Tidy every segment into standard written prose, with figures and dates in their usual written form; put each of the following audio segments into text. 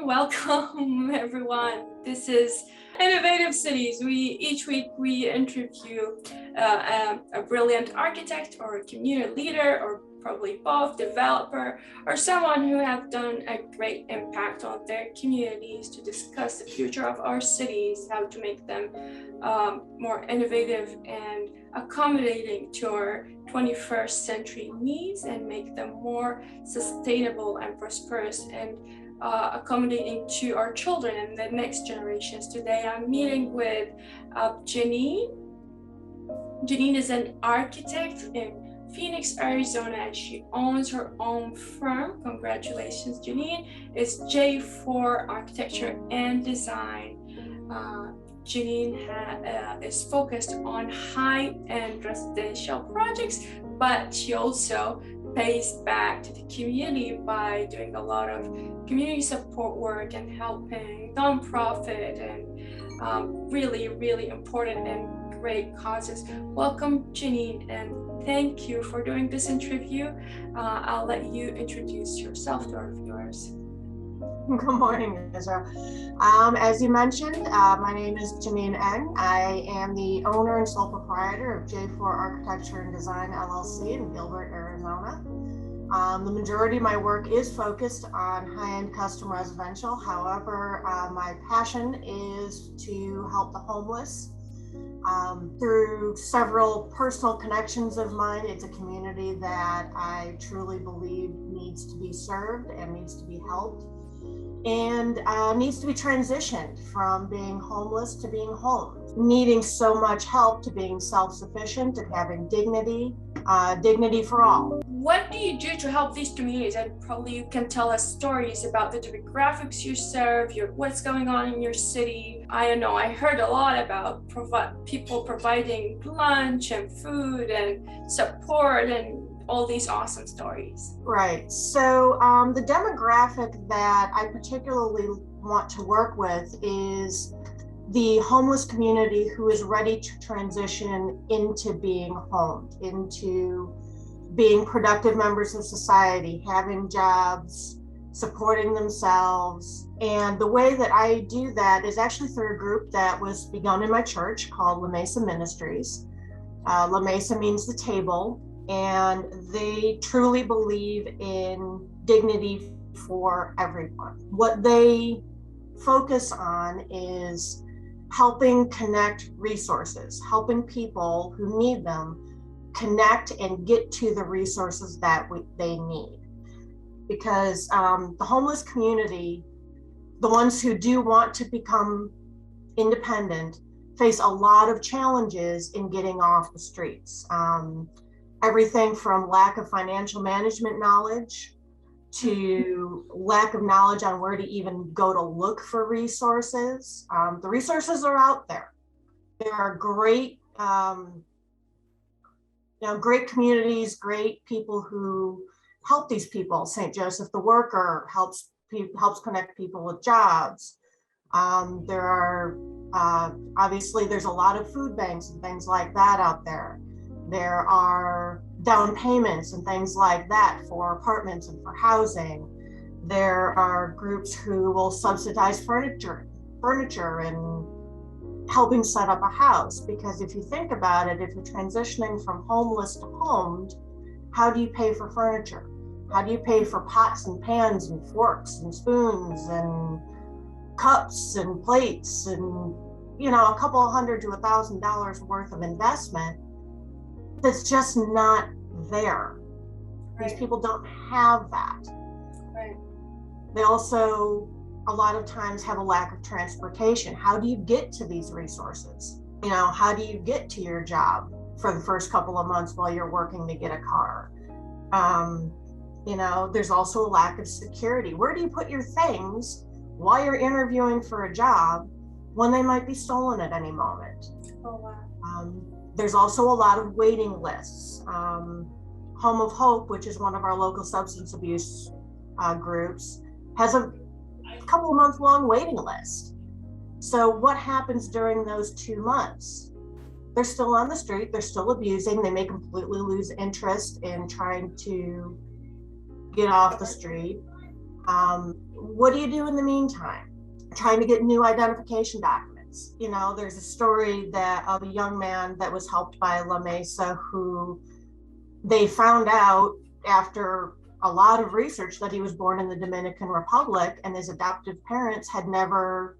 welcome everyone. This is Innovative Cities. Each week we interview a brilliant architect or a community leader, or probably both, developer, or someone who have done a great impact on their communities to discuss the future of our cities, how to make them more innovative and accommodating to our 21st century needs, and make them more sustainable and prosperous and accommodating to our children and the next generations. Today I'm meeting with Jeannine. Jeannine is an architect in Phoenix, Arizona, and she owns her own firm. Congratulations, Jeannine. It's J4 Architecture and Design. Jeannine is focused on high-end residential projects, but she also pays back to the community by doing a lot of community support work and helping nonprofit and really important and great causes. Welcome, Jeannine, and thank you for doing this interview. I'll let you introduce yourself to our viewers. Good morning, Israel. As you mentioned, my name is Jeannine Engh. I am the owner and sole proprietor of J4 Architecture and Design LLC in Gilbert, Arizona. The majority of my work is focused on high-end custom residential. However, my passion is to help the homeless through several personal connections of mine. It's a community that I truly believe needs to be served and needs to be helped, and needs to be transitioned from being homeless to being home, needing so much help to being self-sufficient and having dignity for all. What do you do to help these communities? And probably you can tell us stories about the demographics you serve, what's going on in your city. I don't know, I heard a lot about people providing lunch and food and support and all these awesome stories. Right. So the demographic that I particularly want to work with is the homeless community who is ready to transition into being homed, into being productive members of society, having jobs, supporting themselves. And the way that I do that is actually through a group that was begun in my church called La Mesa Ministries. La Mesa means the table, and they truly believe in dignity for everyone. What they focus on is helping connect resources, helping people who need them connect and get to the resources that they need. Because the homeless community, the ones who do want to become independent, face a lot of challenges in getting off the streets. Everything from lack of financial management knowledge to lack of knowledge on where to even go to look for resources. The resources are out there. There are great, great communities, great people who help these people. St. Joseph the Worker helps connect people with jobs. There are, obviously, there's a lot of food banks and things like that out there. There are down payments and things like that for apartments and for housing. There are groups who will subsidize furniture and helping set up a house. Because if you think about it, if you're transitioning from homeless to homed, how do you pay for furniture? How do you pay for pots and pans and forks and spoons and cups and plates and, a couple of $100 to $1,000 worth of investment that's just not there. Right. These people don't have that. Right. They also, a lot of times, have a lack of transportation. How do you get to these resources? How do you get to your job for the first couple of months while you're working to get a car? There's also a lack of security. Where do you put your things while you're interviewing for a job when they might be stolen at any moment? Oh, wow. There's also a lot of waiting lists. Home of Hope, which is one of our local substance abuse groups, has a couple of month long waiting list. So what happens during those 2 months? They're still on the street, they're still abusing, they may completely lose interest in trying to get off the street. What do you do in the meantime? Trying to get new identification documents. You know, there's a story that of a young man that was helped by La Mesa who they found out after a lot of research that he was born in the Dominican Republic, and his adoptive parents had never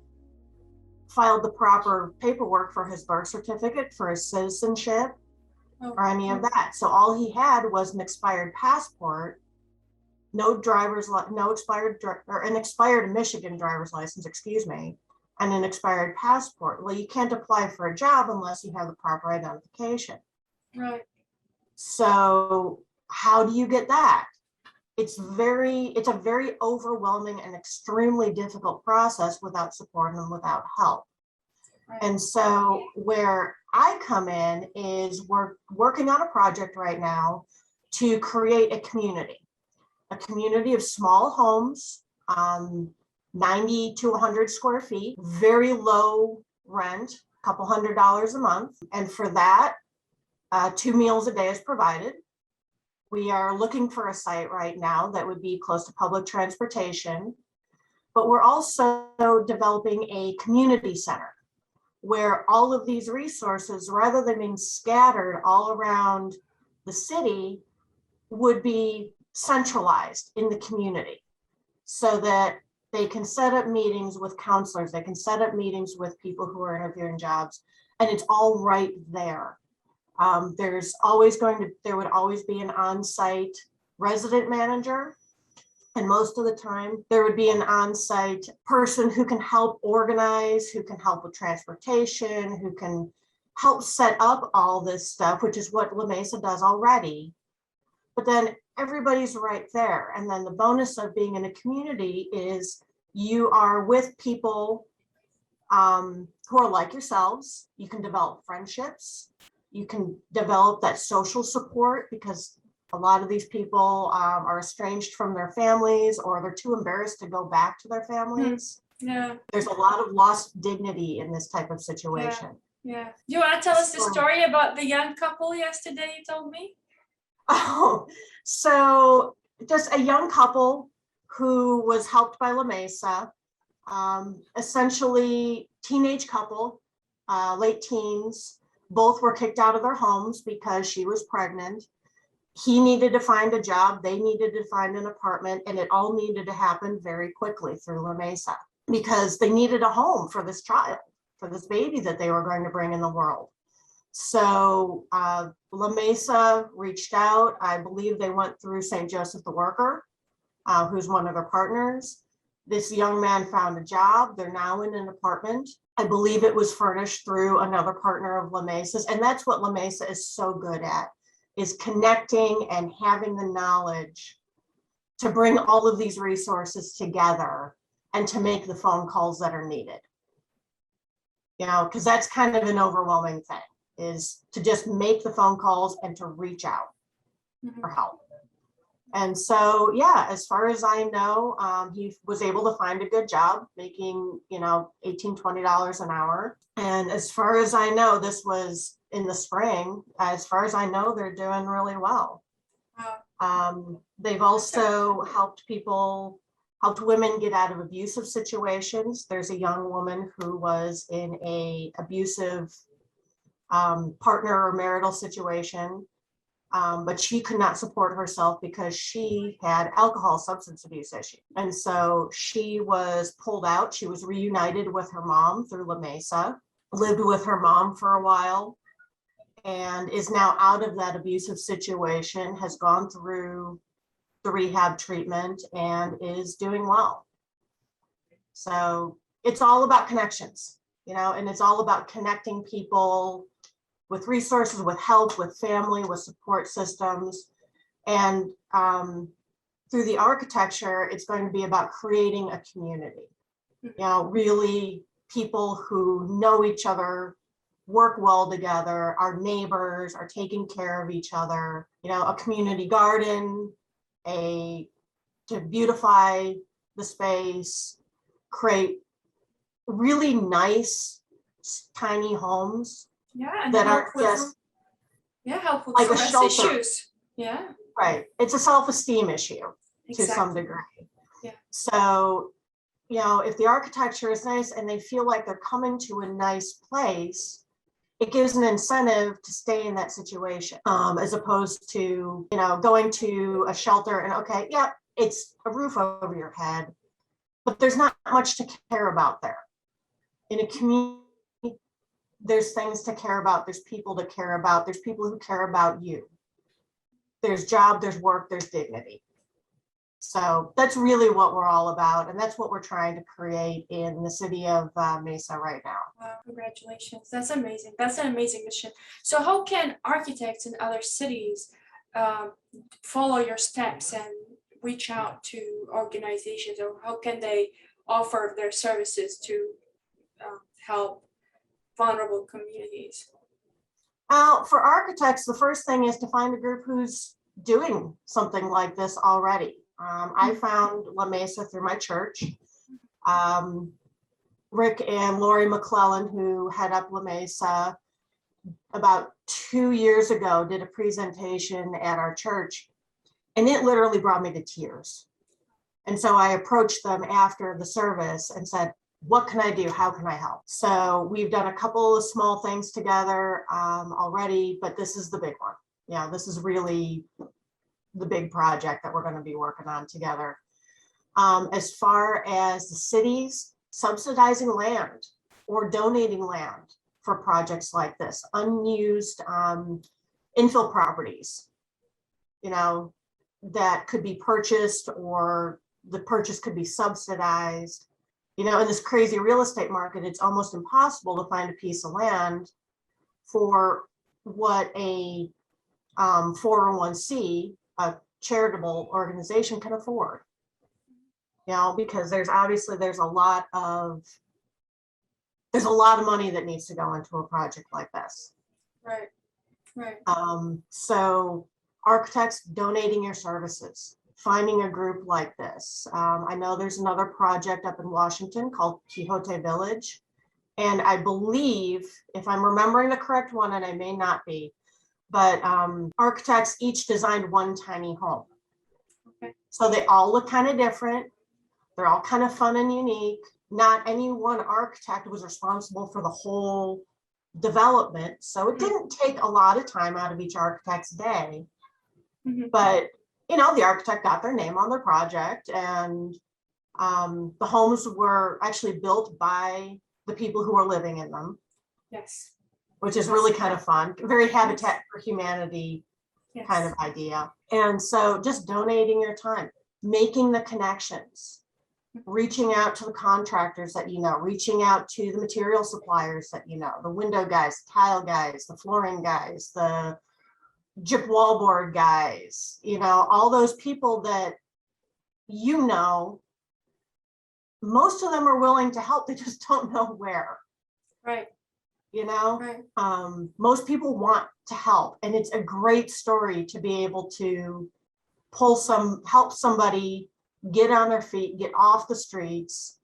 filed the proper paperwork for his birth certificate, for his citizenship, or any of that. So all he had was an expired passport, no expired, or an expired Michigan driver's license, excuse me, and an expired passport. Well, you can't apply for a job unless you have the proper identification. Right. So how do you get that? It's a very overwhelming and extremely difficult process without support and without help. Right. And so where I come in is we're working on a project right now to create a community of small homes, 90 to 100 square feet, very low rent, a couple $100 a month. And for that, 2 meals a day is provided. We are looking for a site right now that would be close to public transportation, but we're also developing a community center where all of these resources, rather than being scattered all around the city, would be centralized in the community so that they can set up meetings with counselors, they can set up meetings with people who are interviewing jobs, and it's all right there. There would always be an on-site resident manager. And most of the time there would be an on-site person who can help organize, who can help with transportation, who can help set up all this stuff, which is what La Mesa does already. But then everybody's right there. And then the bonus of being in a community is you are with people who are like yourselves. You can develop friendships. You can develop that social support because a lot of these people are estranged from their families, or they're too embarrassed to go back to their families. Yeah. There's a lot of lost dignity in this type of situation. Yeah. Do you want to tell us the story about the young couple yesterday you told me? Oh, so just a young couple who was helped by La Mesa, essentially teenage couple, late teens. Both were kicked out of their homes because she was pregnant. He needed to find a job, they needed to find an apartment, and it all needed to happen very quickly through La Mesa because they needed a home for this child, for this baby that they were going to bring in the world. So La Mesa reached out. I believe they went through St. Joseph the Worker, who's one of their partners. This young man found a job. They're now in an apartment. I believe it was furnished through another partner of La Mesa's. And that's what La Mesa is so good at, is connecting and having the knowledge to bring all of these resources together and to make the phone calls that are needed. You know, because that's kind of an overwhelming thing, is to just make the phone calls and to reach out for help. And so, yeah, as far as I know, he was able to find a good job making, $18, $20 an hour. And as far as I know, this was in the spring. As far as I know, they're doing really well. Wow. They've also helped women get out of abusive situations. There's a young woman who was in a abusive partner or marital situation. But she could not support herself because she had alcohol substance abuse issues. And so she was pulled out. She was reunited with her mom through La Mesa, lived with her mom for a while, and is now out of that abusive situation, has gone through the rehab treatment and is doing well. So it's all about connections, and it's all about connecting people with resources, with help, with family, with support systems. And through the architecture, it's going to be about creating a community. Really people who know each other, work well together, are neighbors, are taking care of each other, a community garden, to beautify the space, create really nice, tiny homes. Yeah, and that help are just help with like a stress shelter. issues. Yeah. Right. It's a self-esteem issue Exactly. to some degree. Yeah. So, if the architecture is nice and they feel like they're coming to a nice place, it gives an incentive to stay in that situation, as opposed to, going to a shelter and, okay, yeah, it's a roof over your head, but there's not much to care about there. In a community, there's things to care about, there's people to care about, there's people who care about you. There's job, there's work, there's dignity. So that's really what we're all about. And that's what we're trying to create in the city of Mesa right now. Wow, congratulations. That's amazing. That's an amazing mission. So how can architects in other cities follow your steps and reach out to organizations, or how can they offer their services to help vulnerable communities? For architects, the first thing is to find a group who's doing something like this already. I found La Mesa through my church. Rick and Lori McClellan, who head up La Mesa, about 2 years ago, did a presentation at our church, and it literally brought me to tears. And so I approached them after the service and said, what can I do? How can I help? So we've done a couple of small things together already, but this is the big one. Yeah, this is really the big project that we're going to be working on together. As far as the cities subsidizing land or donating land for projects like this, unused infill properties, that could be purchased, or the purchase could be subsidized. In this crazy real estate market, it's almost impossible to find a piece of land for what a 401c, a charitable organization, can afford. Because there's a lot of money that needs to go into a project like this. Right. So architects donating your services, finding a group like this. I know there's another project up in Washington called Quixote Village. And I believe, if I'm remembering the correct one, and I may not be, but architects each designed one tiny home. Okay. So they all look kind of different. They're all kind of fun and unique. Not any one architect was responsible for the whole development. So it didn't take a lot of time out of each architect's day. Mm-hmm. But the architect got their name on their project, and the homes were actually built by the people who are living in them. Yes. Which is really kind of fun, very Habitat for Humanity kind of idea. And so just donating your time, making the connections, reaching out to the contractors that reaching out to the material suppliers that the window guys, tile guys, the flooring guys, the gyp wallboard guys, all those people that most of them are willing to help, they just don't know where. Right. Right. Most people want to help, and it's a great story to be able to help somebody get on their feet, get off the streets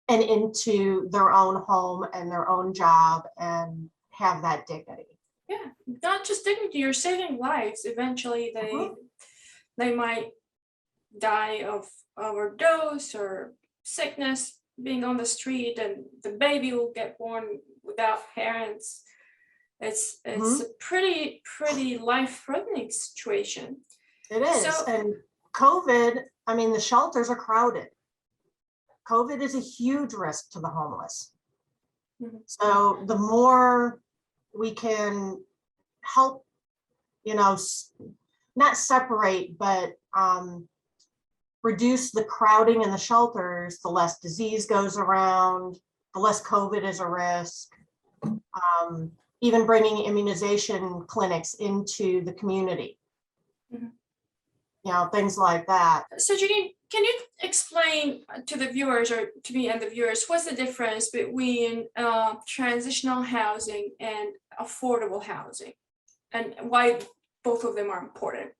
and into their own home and their own job and have that dignity. Yeah, not just dignity, you're saving lives. Eventually they might die of overdose or sickness, being on the street, and the baby will get born without parents. It's a pretty life-threatening situation. It is. And COVID, the shelters are crowded. COVID is a huge risk to the homeless. Mm-hmm. So the more we can help, not separate, but reduce the crowding in the shelters, the less disease goes around, the less COVID is a risk. Even bringing immunization clinics into the community. Mm-hmm. Things like that. So Jeannine, can you explain to the viewers, or to me and the viewers, what's the difference between transitional housing and affordable housing, and why both of them are important?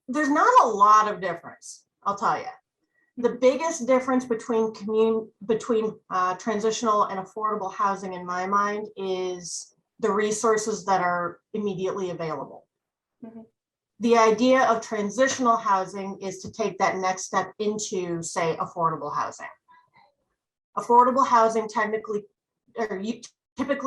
There's not a lot of difference, I'll tell you. The biggest difference between transitional and affordable housing, in my mind, is the resources that are immediately available. Mm-hmm. The idea of transitional housing is to take that next step into, say, affordable housing. Affordable housing typically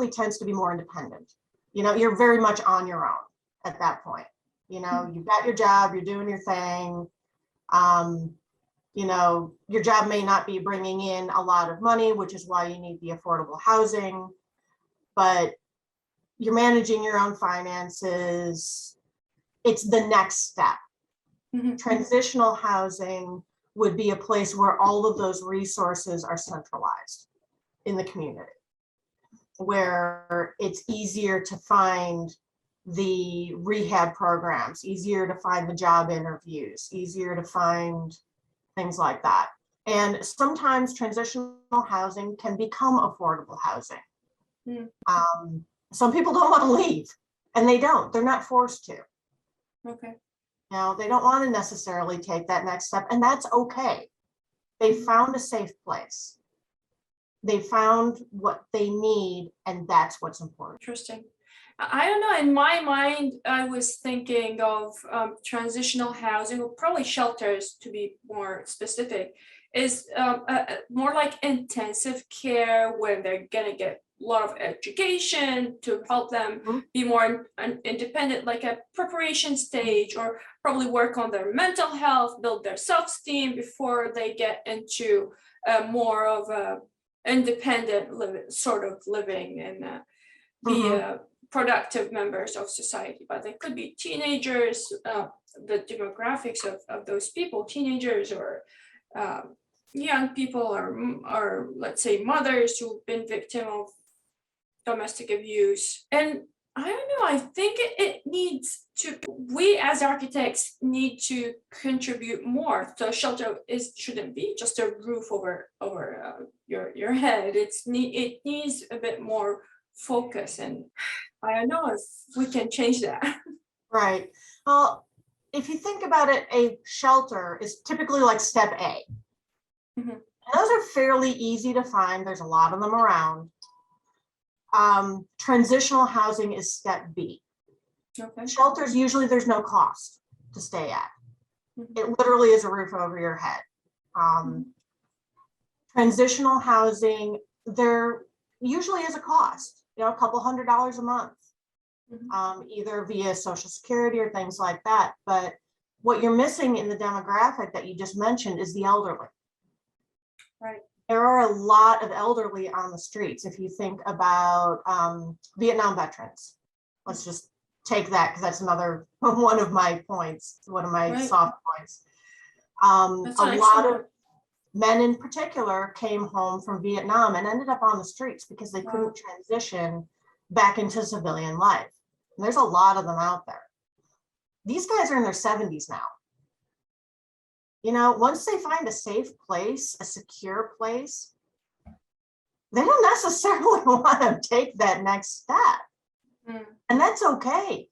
tends to be more independent. You're very much on your own at that point. You've got your job, you're doing your thing. Your job may not be bringing in a lot of money, which is why you need the affordable housing, but you're managing your own finances. It's the next step. Mhm. Transitional housing would be a place where all of those resources are centralized in the community, where it's easier to find the rehab programs, easier to find the job interviews, easier to find things like that. And sometimes transitional housing can become affordable housing. Mm. Some people don't want to leave, and they don't. They're not forced to. Okay. They don't want to necessarily take that next step, and that's okay. They found a safe place. They found what they need, and that's what's important. Interesting. I don't know. In my mind, I was thinking of transitional housing, or probably shelters to be more specific, is more like intensive care where they're going to get a lot of education to help them Mhm. be more independent, like a preparation stage, or probably work on their mental health, build their self-esteem before they get into more of a independent sort of living and be Mhm. productive members of society. But they could be teenagers, the demographics of those people, teenagers or young people, or let's say mothers who've been victim of domestic abuse. And I don't know, I think it needs to, we as architects need to contribute more. So shelter shouldn't be just a roof over your head. It needs a bit more focus, and I don't know if we can change that. Right. Well, if you think about it, a shelter is typically like step A. Mhm. Those are fairly easy to find. There's a lot of them around. Transitional housing is step B. Okay. Shelters, usually there's no cost to stay at. Mhm. It literally is a roof over your head. Transitional housing, there usually is a cost, a couple $100s a month, either via Social Security or things like that. But what you're missing in the demographic that you just mentioned is the elderly. Right. There are a lot of elderly on the streets. If you think about Vietnam veterans, let's just take that because that's another one of my points, one of my Right. soft points. That's A an lot excellent of men in particular came home from Vietnam and ended up on the streets because they couldn't transition back into civilian life. And there's a lot of them out there. These guys are in their 70s now. Once they find a safe place, a secure place, they don't necessarily want to take that next step. Mm. And that's okay.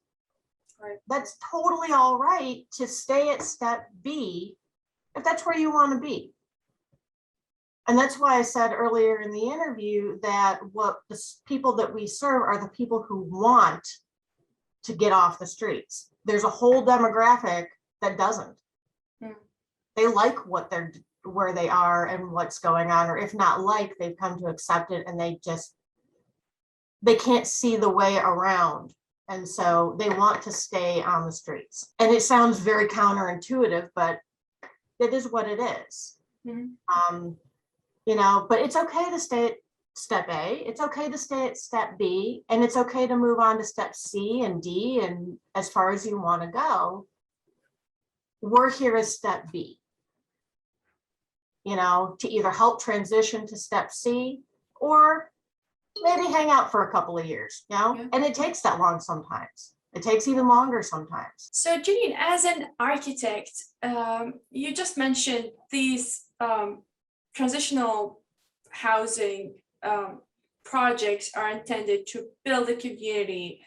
Right. That's totally all right to stay at step B if that's where you want to be. And that's why I said earlier in the interview that what the people that we serve are the people who want to get off the streets. There's a whole demographic that doesn't. Mm. They like where they are and what's going on, or if not like, they've come to accept it, and they can't see the way around. And so they want to stay on the streets. And it sounds very counterintuitive, but it is what it is. Mm-hmm. But it's okay to stay at step A, it's okay to stay at step B, and it's okay to move on to step C and D, and as far as you want to go. We're here as step B, to either help transition to step C or maybe hang out for a couple of years, Yeah. And it takes that long sometimes. It takes even longer sometimes. So Jeannine, as an architect, you just mentioned these transitional housing projects are intended to build a community,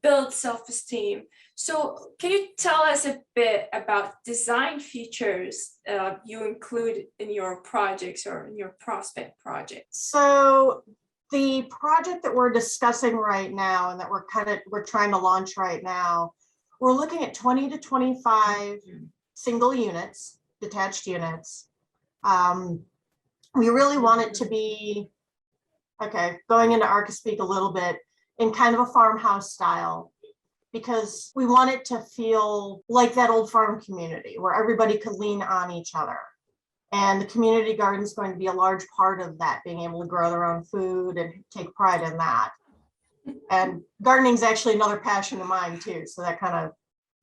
build self-esteem. So can you tell us a bit about design features you include in your projects or in your prospect projects? So the project that we're discussing right now and that we're trying to launch right now, we're looking at 20 to 25 single units, detached units. We really want it to be, okay, going into Archispeak a little bit, in kind of a farmhouse style, because we want it to feel like that old farm community where everybody could lean on each other. And the community garden is going to be a large part of that, being able to grow their own food and take pride in that. And gardening is actually another passion of mine too, so that kind of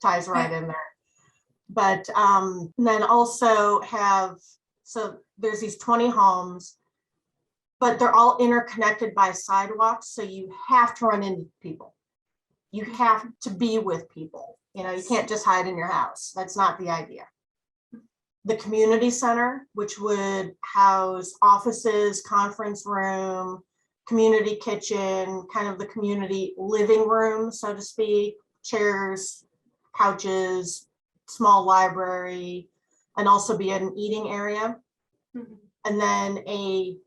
ties right in there. But then also have, so there's these 20 homes, but they're all interconnected by sidewalks, so you have to run into people. You have to be with people. You know, you can't just hide in your house. That's not the idea. The community center, which would house offices, conference room, community kitchen, kind of the community living room, so to speak, chairs, couches, small library, and also be an eating area. Mm-hmm. And then a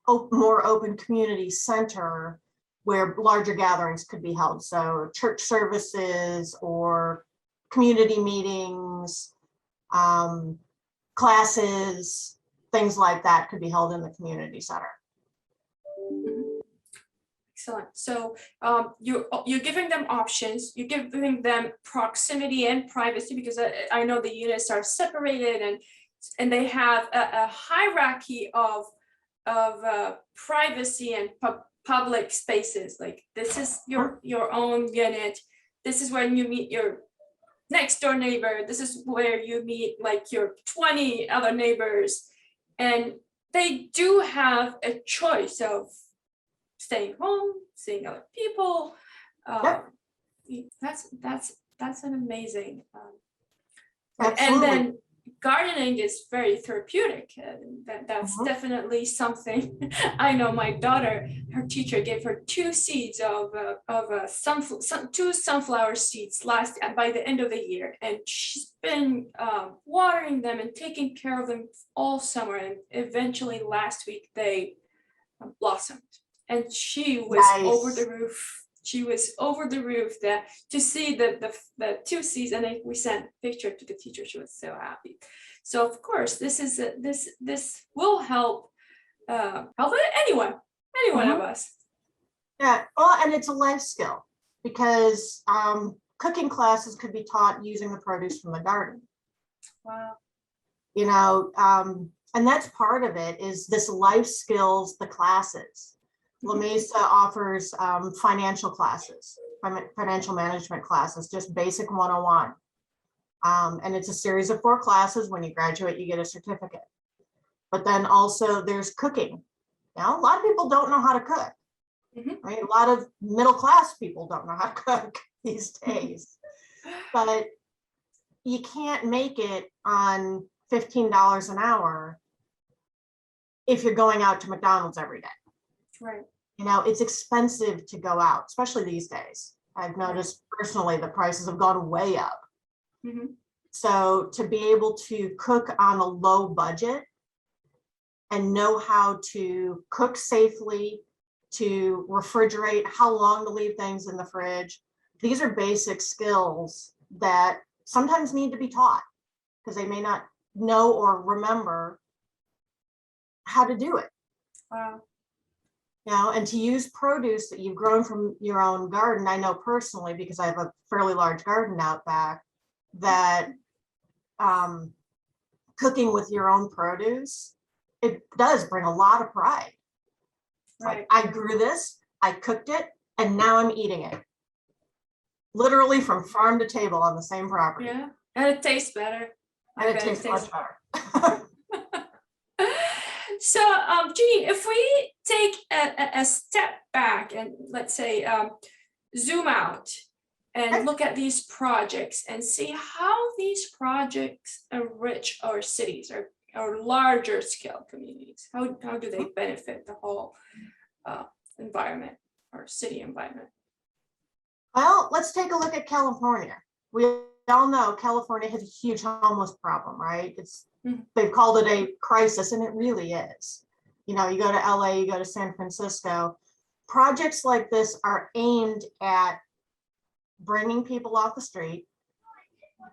more open community center where larger gatherings could be held. So church services or community meetings, classes, things like that could be held in the community center. Excellent. So you're giving them options, you're giving them proximity and privacy, because I know the units are separated and they have a hierarchy of privacy and public spaces. Like, this is your own unit. This is when you meet your next door neighbor. This is where you meet like your 20 other neighbors. And they do have a choice of staying home, seeing other people. That's an amazing. And then gardening is very therapeutic. That's definitely something. I know my daughter, her teacher gave her 2 seeds of two sunflower seeds by the end of the year, and she's been watering them and taking care of them all summer. And eventually, last week they blossomed, and she was over the roof. She was over the roof to see the 2 seeds, and we sent a picture to the teacher. She was so happy. So of course, this will help anyone of us. Yeah, well, and it's a life skill, because cooking classes could be taught using the produce from the garden. Wow. You know, and that's part of it, is this life skills, the classes. La Mesa offers financial classes, financial management classes, just basic 101. And it's a series of 4 classes. When you graduate, you get a certificate. But then also there's cooking. Now, a lot of people don't know how to cook. Right? A lot of middle class people don't know how to cook these days. But you can't make it on $15 an hour if you're going out to McDonald's every day. Right. You know, it's expensive to go out, especially these days. I've noticed personally the prices have gone way up. So to be able to cook on a low budget and know how to cook safely, to refrigerate, how long to leave things in the fridge, these are basic skills that sometimes need to be taught, because they may not know or remember how to do it. Wow. You know, and to use produce that you've grown from your own garden. I know personally, because I have a fairly large garden out back, that cooking with your own produce, it does bring a lot of pride. Right. Like, I grew this, I cooked it, and now I'm eating it. Literally from farm to table on the same property. Yeah, and it tastes better. And it tastes much better. So, Jeannine, if we take a step back and let's say zoom out and look at these projects and see how these projects enrich our cities or larger scale communities, how do they benefit the whole environment or city environment? Well, let's take a look at California. We all know California has a huge homeless problem, right? They've called it a crisis, and it really is. You know, you go to LA, you go to San Francisco, projects like this are aimed at bringing people off the street,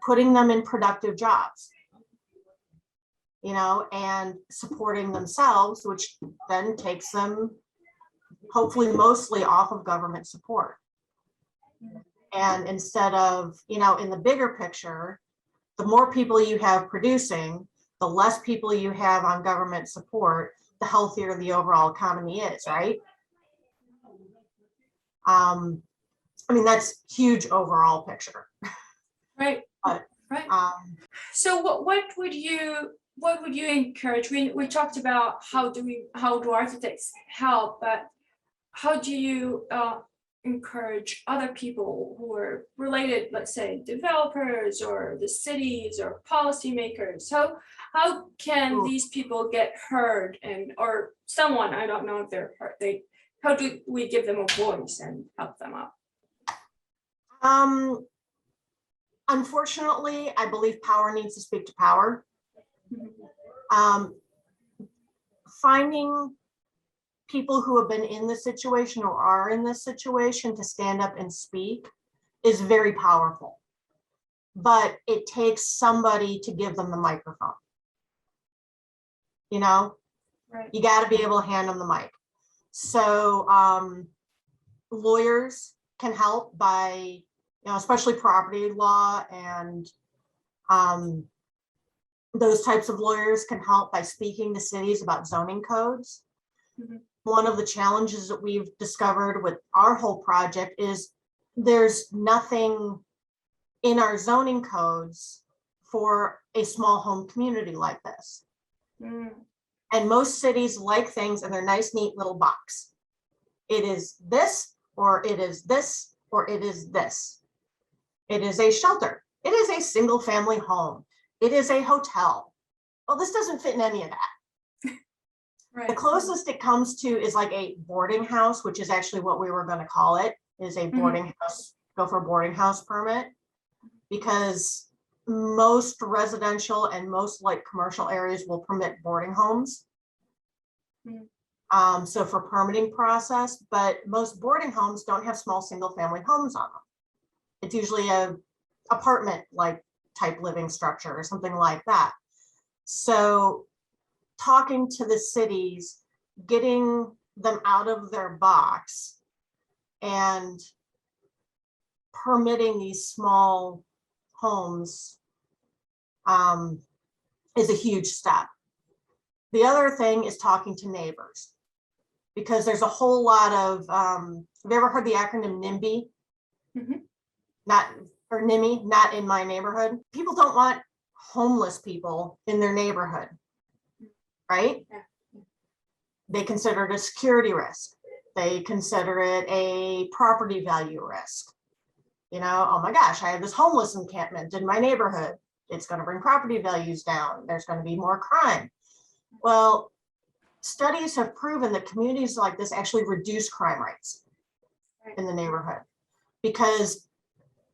putting them in productive jobs, you know, and supporting themselves, which then takes them hopefully mostly off of government support. And instead of, you know, in the bigger picture, the more people you have producing, the less people you have on government support, the healthier the overall economy is, right? I mean, that's huge overall picture. Right. But, right. So what would you encourage? We talked about how do architects help, but how do you encourage other people who are related, let's say developers or the cities or policymakers? How can these people get heard, and or someone, I don't know if they're heard, how do we give them a voice and help them out? Unfortunately, I believe power needs to speak to power. Finding people who have been in this situation or are in this situation to stand up and speak is very powerful, but it takes somebody to give them the microphone. You know, right. You got to be able to hand them the mic. So lawyers can help by, you know, especially property law and those types of lawyers can help by speaking to cities about zoning codes. One of the challenges that we've discovered with our whole project is there's nothing in our zoning codes for a small home community like this. And most cities like things in their nice, neat little box. It is this, or it is this, or it is this. It is a shelter. It is a single family home. It is a hotel. Well, this doesn't fit in any of that. Right. The closest it comes to is like a boarding house, which is actually what we were going to call it, is a boarding house, go for a boarding house permit, because most residential and most like commercial areas will permit boarding homes. So for permitting process, but most boarding homes don't have small single family homes on them. It's usually a apartment like type living structure or something like that. So talking to the cities, getting them out of their box and permitting these small homes is a huge step. The other thing is talking to neighbors, because there's a whole lot of, have you ever heard the acronym NIMBY? Or NIMI, not in my neighborhood. People don't want homeless people in their neighborhood, right? They consider it a security risk. They consider it a property value risk. You know, oh my gosh, I have this homeless encampment in my neighborhood. It's going to bring property values down. There's going to be more crime. Well, studies have proven that communities like this actually reduce crime rates in the neighborhood, because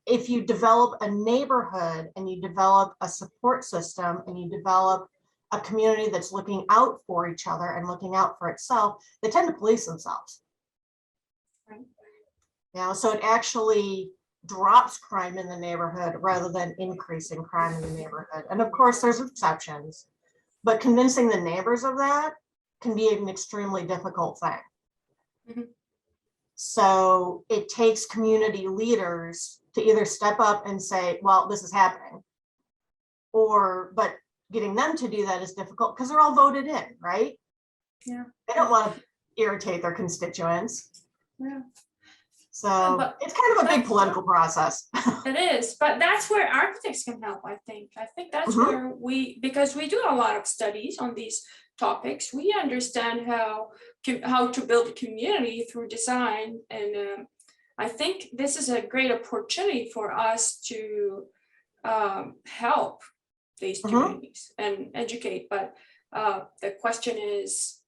if you develop a neighborhood and you develop a support system and you develop a community that's looking out for each other and looking out for itself, they tend to police themselves. You know, so it actually drops crime in the neighborhood rather than increasing crime in the neighborhood. And of course, there's exceptions, but convincing the neighbors of that can be an extremely difficult thing. So it takes community leaders to either step up and say, well, this is happening, but getting them to do that is difficult because they're all voted in, right? Yeah. They don't want to irritate their constituents. Yeah. So it's kind of a big political process. It is, but that's where architects can help, I think. I think that's where because we do a lot of studies on these topics, we understand how to build a community through design. And I think this is a great opportunity for us to help these communities and educate. But the question is,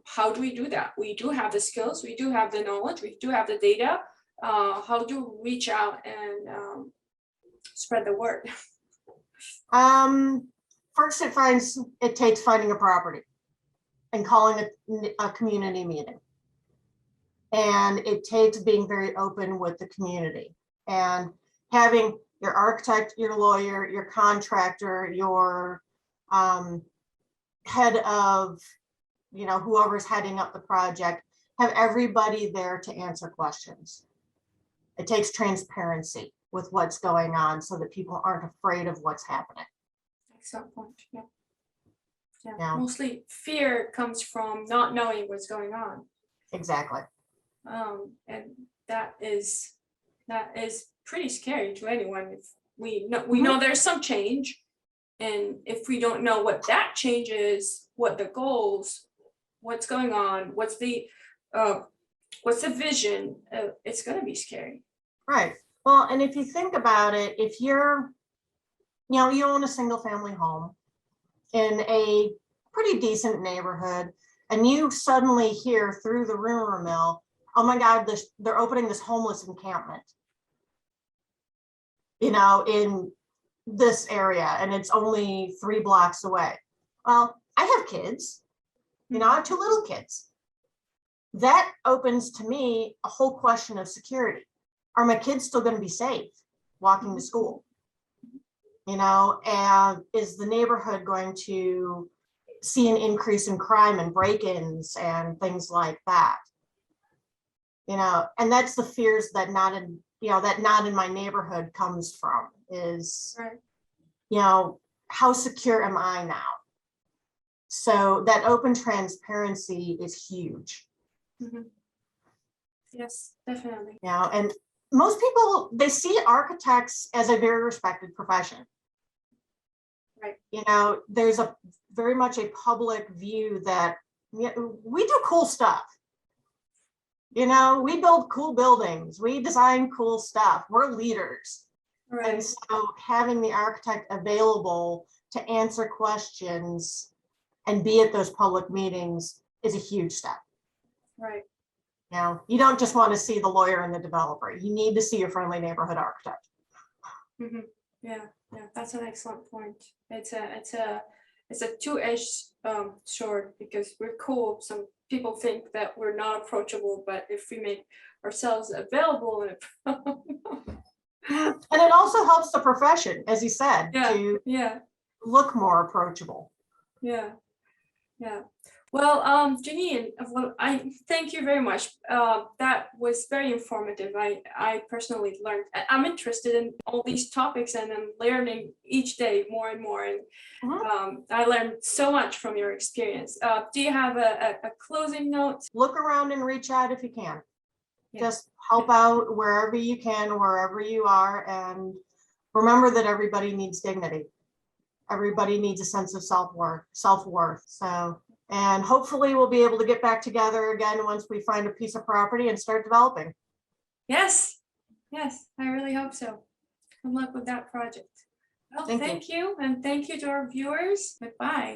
how do we do that? We do have the skills, we do have the knowledge, we do have the data. How do we reach out and spread the word? First, it takes finding a property and calling a community meeting. And it takes being very open with the community and having your architect, your lawyer, your contractor, your head of, whoever's heading up the project, have everybody there to answer questions. It takes transparency with what's going on so that people aren't afraid of what's happening. Excellent point. Yeah. Yeah. Mostly fear comes from not knowing what's going on. Exactly. And that is pretty scary to anyone. If we know there's some change, and if we don't know what that change is, what the goals, what's going on, what's the vision, it's going to be scary. Right. Well, and if you think about it, if you're, you own a single family home in a pretty decent neighborhood, and you suddenly hear through the rumor mill, oh my God, they're opening this homeless encampment, in this area, and it's only 3 blocks away. Well, I have kids, I have 2 little kids. That opens to me a whole question of security. Are my kids still going to be safe walking to school? And is the neighborhood going to see an increase in crime and break-ins and things like that? And that's the fears that not in my neighborhood comes from, is, right. How secure am I now? So that open transparency is huge. Mm-hmm. Yes, definitely. And most people, they see architects as a very respected profession. Right. There's a very much a public view that we do cool stuff. We build cool buildings, we design cool stuff, we're leaders. Right. And so having the architect available to answer questions and be at those public meetings is a huge step. Right. You don't just want to see the lawyer and the developer. You need to see your friendly neighborhood architect. Mm-hmm. Yeah, that's an excellent point. It's a two-edged sword, because we're cool. Some people think that we're not approachable, but if we make ourselves available, and it also helps the profession, as you said, to look more approachable. Yeah. Well, Jeannine, I thank you very much. That was very informative. I personally learned. I'm interested in all these topics, and I'm learning each day more and more. And I learned so much from your experience. Do you have a closing note? Look around and reach out if you can. Yeah. Just help out wherever you can, wherever you are, and remember that everybody needs dignity. Everybody needs a sense of self-worth. So, and hopefully we'll be able to get back together again once we find a piece of property and start developing. Yes, I really hope so. Good luck with that project. Well, thank you, and thank you to our viewers. Goodbye.